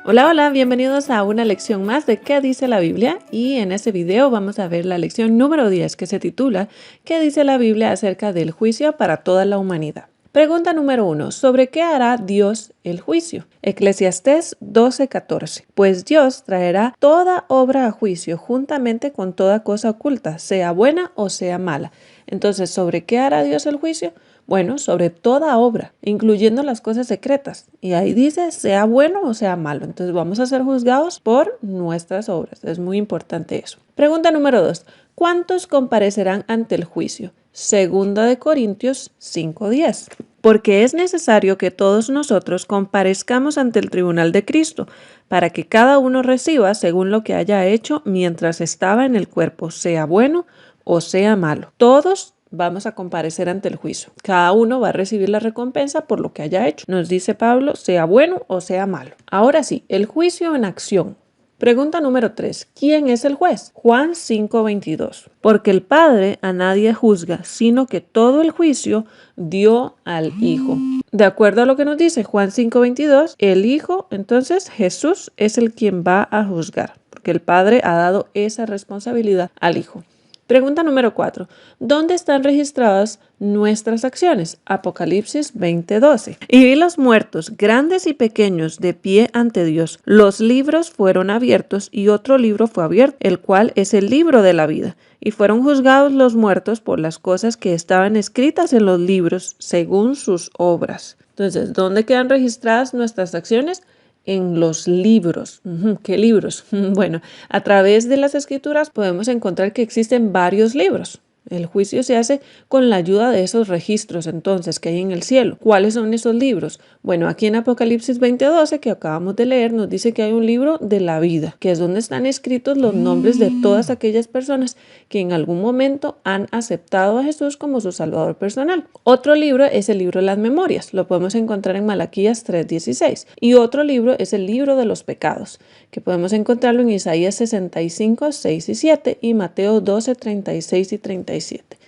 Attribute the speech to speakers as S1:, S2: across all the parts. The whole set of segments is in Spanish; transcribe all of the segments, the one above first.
S1: Hola, hola, bienvenidos a una lección más de ¿Qué dice la Biblia? Y en este video vamos a ver la lección número 10 que se titula ¿Qué dice la Biblia acerca del juicio para toda la humanidad? Pregunta número 1. ¿Sobre qué hará Dios el juicio? Eclesiastés 12:14. Pues Dios traerá toda obra a juicio juntamente con toda cosa oculta, sea buena o sea mala. Entonces, ¿sobre qué hará Dios el juicio? Bueno, sobre toda obra, incluyendo las cosas secretas. Y ahí dice, sea bueno o sea malo. Entonces vamos a ser juzgados por nuestras obras. Es muy importante eso. Pregunta número 2. ¿Cuántos comparecerán ante el juicio? Segunda de Corintios 5:10. Porque es necesario que todos nosotros comparezcamos ante el tribunal de Cristo, para que cada uno reciba según lo que haya hecho mientras estaba en el cuerpo, sea bueno o sea malo. Todos vamos a comparecer ante el juicio. Cada uno va a recibir la recompensa por lo que haya hecho. Nos dice Pablo, sea bueno o sea malo. Ahora sí, el juicio en acción. Pregunta número 3. ¿Quién es el juez? Juan 5:22. Porque el Padre a nadie juzga, sino que todo el juicio dio al Hijo. De acuerdo a lo que nos dice Juan 5:22, el Hijo, entonces Jesús es el quien va a juzgar, porque el Padre ha dado esa responsabilidad al Hijo. Pregunta número 4. ¿Dónde están registradas nuestras acciones? Apocalipsis 20:12. Y vi los muertos, grandes y pequeños, de pie ante Dios. Los libros fueron abiertos y otro libro fue abierto, el cual es el libro de la vida. Y fueron juzgados los muertos por las cosas que estaban escritas en los libros según sus obras. Entonces, ¿dónde quedan registradas nuestras acciones? En los libros. ¿Qué libros? Bueno, a través de las escrituras podemos encontrar que existen varios libros. El juicio se hace con la ayuda de esos registros entonces que hay en el cielo. ¿Cuáles son esos libros? Bueno, aquí en Apocalipsis 20:12 que acabamos de leer nos dice que hay un libro de la vida, que es donde están escritos los nombres de todas aquellas personas que en algún momento han aceptado a Jesús como su Salvador personal. Otro libro es el libro de las memorias, lo podemos encontrar en Malaquías 3:16. Y otro libro es el libro de los pecados, que podemos encontrarlo en Isaías 65:6 y 7 y Mateo 12:36 y 37.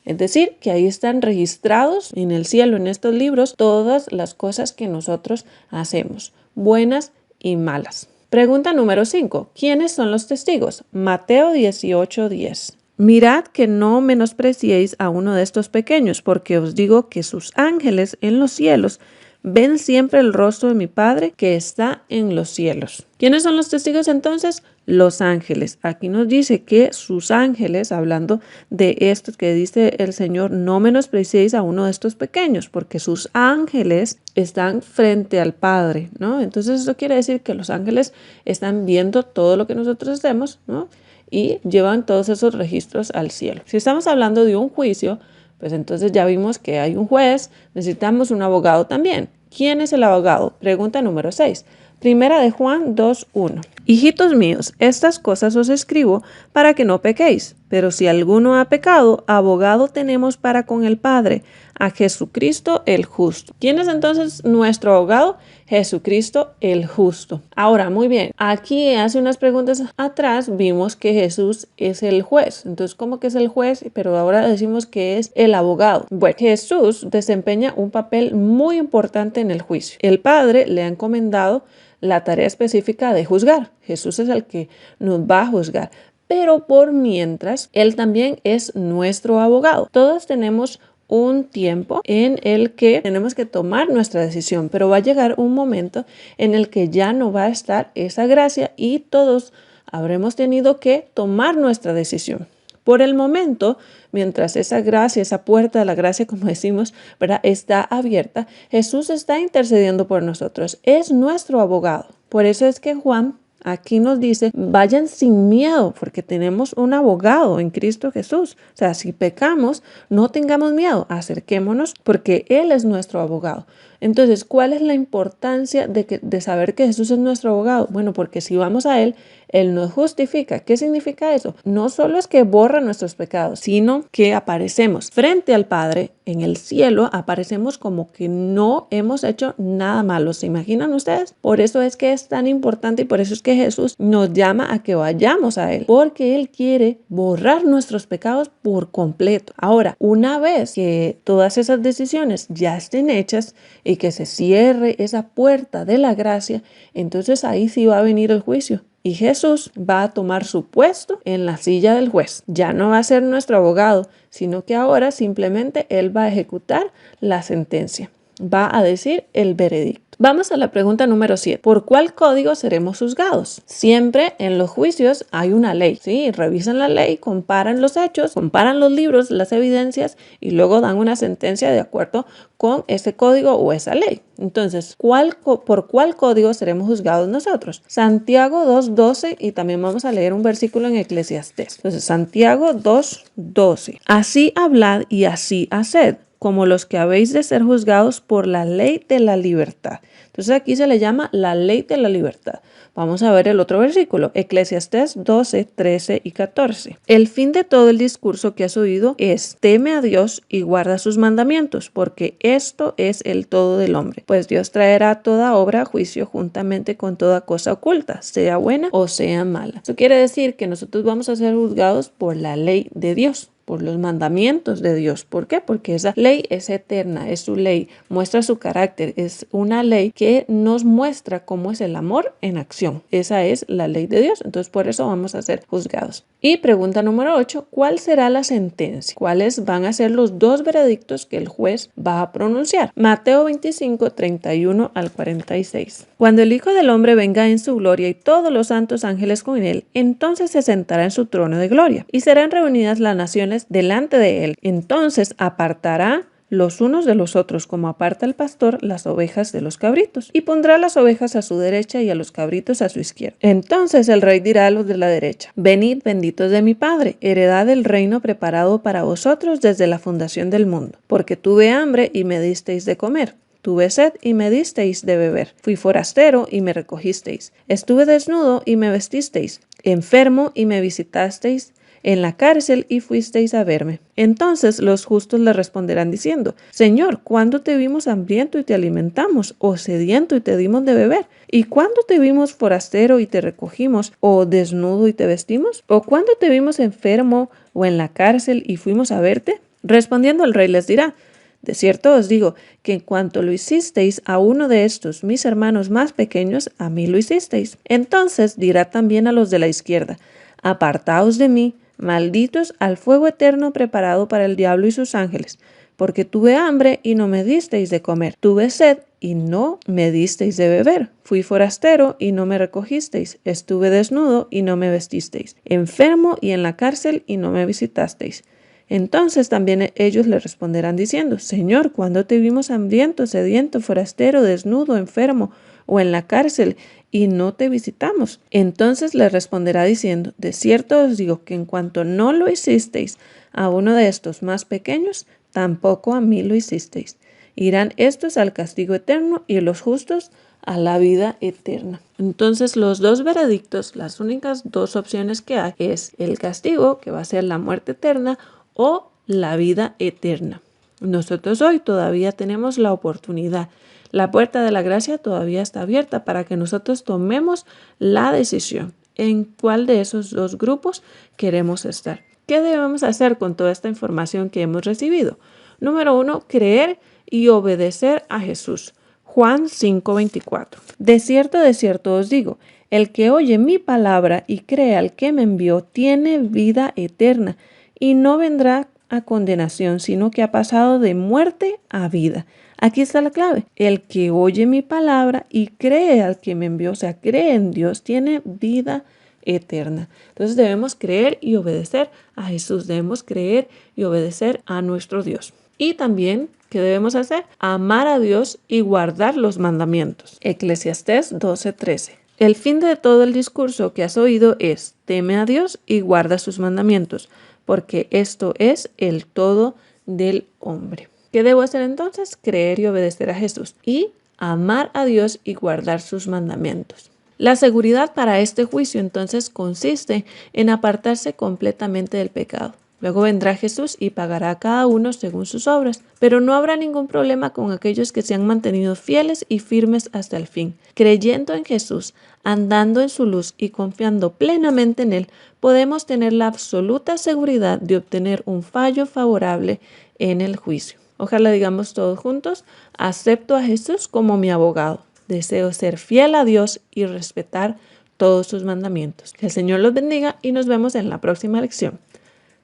S1: Es decir, que ahí están registrados en el cielo, en estos libros, todas las cosas que nosotros hacemos, buenas y malas. Pregunta número 5. ¿Quiénes son los testigos? Mateo 18:10. Mirad que no menospreciéis a uno de estos pequeños, porque os digo que sus ángeles en los cielos ven siempre el rostro de mi Padre que está en los cielos. ¿Quiénes son los testigos entonces? Los ángeles. Aquí nos dice que sus ángeles, hablando de esto que dice el Señor, no menospreciéis a uno de estos pequeños, porque sus ángeles están frente al Padre, ¿no? Entonces eso quiere decir que los ángeles están viendo todo lo que nosotros hacemos, ¿no? Y llevan todos esos registros al cielo. Si estamos hablando de un juicio, pues entonces ya vimos que hay un juez, necesitamos un abogado también. ¿Quién es el abogado? Pregunta número 6. Primera de Juan 2:1. Hijitos míos, estas cosas os escribo para que no pequéis. Pero si alguno ha pecado, abogado tenemos para con el Padre, a Jesucristo el justo. ¿Quién es entonces nuestro abogado? Jesucristo el justo. Ahora, muy bien, aquí hace unas preguntas atrás vimos que Jesús es el juez. Entonces, ¿cómo que es el juez? Pero ahora decimos que es el abogado. Bueno, Jesús desempeña un papel muy importante en el juicio. El Padre le ha encomendado la tarea específica de juzgar. Jesús es el que nos va a juzgar. Pero por mientras, Él también es nuestro abogado. Todos tenemos un tiempo en el que tenemos que tomar nuestra decisión, pero va a llegar un momento en el que ya no va a estar esa gracia y todos habremos tenido que tomar nuestra decisión. Por el momento, mientras esa gracia, esa puerta de la gracia, como decimos, ¿verdad?, está abierta, Jesús está intercediendo por nosotros. Es nuestro abogado. Por eso es que Juan aquí nos dice, vayan sin miedo, porque tenemos un abogado en Cristo Jesús. O sea, si pecamos, no tengamos miedo, acerquémonos, porque Él es nuestro abogado. Entonces, ¿cuál es la importancia de saber que Jesús es nuestro abogado? Bueno, porque si vamos a Él, Él nos justifica. ¿Qué significa eso? No solo es que borra nuestros pecados, sino que aparecemos frente al Padre en el cielo, aparecemos como que no hemos hecho nada malo. ¿Se imaginan ustedes? Por eso es que es tan importante y por eso es que Jesús nos llama a que vayamos a Él, porque Él quiere borrar nuestros pecados por completo. Ahora, una vez que todas esas decisiones ya estén hechas, y que se cierre esa puerta de la gracia, entonces ahí sí va a venir el juicio. Y Jesús va a tomar su puesto en la silla del juez. Ya no va a ser nuestro abogado, sino que ahora simplemente Él va a ejecutar la sentencia. Va a decir el veredicto. Vamos a la pregunta número 7. ¿Por cuál código seremos juzgados? Siempre en los juicios hay una ley. Sí, revisan la ley, comparan los hechos, comparan los libros, las evidencias y luego dan una sentencia de acuerdo con ese código o esa ley. Entonces, ¿por cuál código seremos juzgados nosotros? Santiago 2:12 y también vamos a leer un versículo en Eclesiastés. Entonces, Santiago 2:12. Así hablad y así haced, como los que habéis de ser juzgados por la ley de la libertad. Entonces aquí se le llama la ley de la libertad. Vamos a ver el otro versículo, Eclesiastés 12, 13 y 14. El fin de todo el discurso que has oído es: teme a Dios y guarda sus mandamientos, porque esto es el todo del hombre. Pues Dios traerá toda obra a juicio juntamente con toda cosa oculta, sea buena o sea mala. Eso quiere decir que nosotros vamos a ser juzgados por la ley de Dios, por los mandamientos de Dios. ¿Por qué? Porque esa ley es eterna, es su ley, muestra su carácter, es una ley que nos muestra cómo es el amor en acción. Esa es la ley de Dios, entonces por eso vamos a ser juzgados. Y pregunta número 8, ¿cuál será la sentencia? ¿Cuáles van a ser los dos veredictos que el juez va a pronunciar? Mateo 25, 31 al 46. Cuando el Hijo del Hombre venga en su gloria y todos los santos ángeles con él, entonces se sentará en su trono de gloria y serán reunidas las naciones delante de él. Entonces apartará los unos de los otros, como aparta el pastor las ovejas de los cabritos, y pondrá las ovejas a su derecha y a los cabritos a su izquierda. Entonces el rey dirá a los de la derecha: venid, benditos de mi Padre, heredad del reino preparado para vosotros desde la fundación del mundo, porque tuve hambre y me disteis de comer. Tuve sed y me disteis de beber. Fui forastero y me recogisteis. Estuve desnudo y me vestisteis. Enfermo y me visitasteis. En la cárcel y fuisteis a verme. Entonces los justos le responderán diciendo: Señor, ¿cuándo te vimos hambriento y te alimentamos, o sediento y te dimos de beber? ¿Y cuándo te vimos forastero y te recogimos, o desnudo y te vestimos? ¿O cuándo te vimos enfermo o en la cárcel y fuimos a verte? Respondiendo el rey les dirá: de cierto os digo que en cuanto lo hicisteis a uno de estos mis hermanos más pequeños, a mí lo hicisteis. Entonces dirá también a los de la izquierda: apartaos de mí, malditos, al fuego eterno preparado para el diablo y sus ángeles, porque tuve hambre y no me disteis de comer, tuve sed y no me disteis de beber, fui forastero y no me recogisteis, estuve desnudo y no me vestisteis, enfermo y en la cárcel y no me visitasteis. Entonces también ellos le responderán diciendo: Señor, ¿cuándo te vimos hambriento, sediento, forastero, desnudo, enfermo o en la cárcel y no te visitamos? Entonces le responderá diciendo: de cierto os digo que en cuanto no lo hicisteis a uno de estos más pequeños, tampoco a mí lo hicisteis. Irán estos al castigo eterno y los justos a la vida eterna. Entonces los dos veredictos, las únicas dos opciones que hay, es el castigo, que va a ser la muerte eterna, o la vida eterna. Nosotros hoy todavía tenemos la oportunidad. La puerta de la gracia todavía está abierta para que nosotros tomemos la decisión en cuál de esos dos grupos queremos estar. ¿Qué debemos hacer con toda esta información que hemos recibido? Número 1, creer y obedecer a Jesús. Juan 5:24. De cierto os digo, el que oye mi palabra y cree al que me envió tiene vida eterna y no vendrá a condenación, sino que ha pasado de muerte a vida. Aquí está la clave. El que oye mi palabra y cree al que me envió, o sea, cree en Dios, tiene vida eterna. Entonces debemos creer y obedecer a Jesús. Debemos creer y obedecer a nuestro Dios. Y también, ¿qué debemos hacer? Amar a Dios y guardar los mandamientos. Eclesiastés 12:13. El fin de todo el discurso que has oído es: teme a Dios y guarda sus mandamientos, porque esto es el todo del hombre. ¿Qué debo hacer entonces? Creer y obedecer a Jesús y amar a Dios y guardar sus mandamientos. La seguridad para este juicio entonces consiste en apartarse completamente del pecado. Luego vendrá Jesús y pagará a cada uno según sus obras, pero no habrá ningún problema con aquellos que se han mantenido fieles y firmes hasta el fin. Creyendo en Jesús, andando en su luz y confiando plenamente en Él, podemos tener la absoluta seguridad de obtener un fallo favorable en el juicio. Ojalá digamos todos juntos, acepto a Jesús como mi abogado. Deseo ser fiel a Dios y respetar todos sus mandamientos. Que el Señor los bendiga y nos vemos en la próxima lección.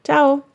S1: Chao.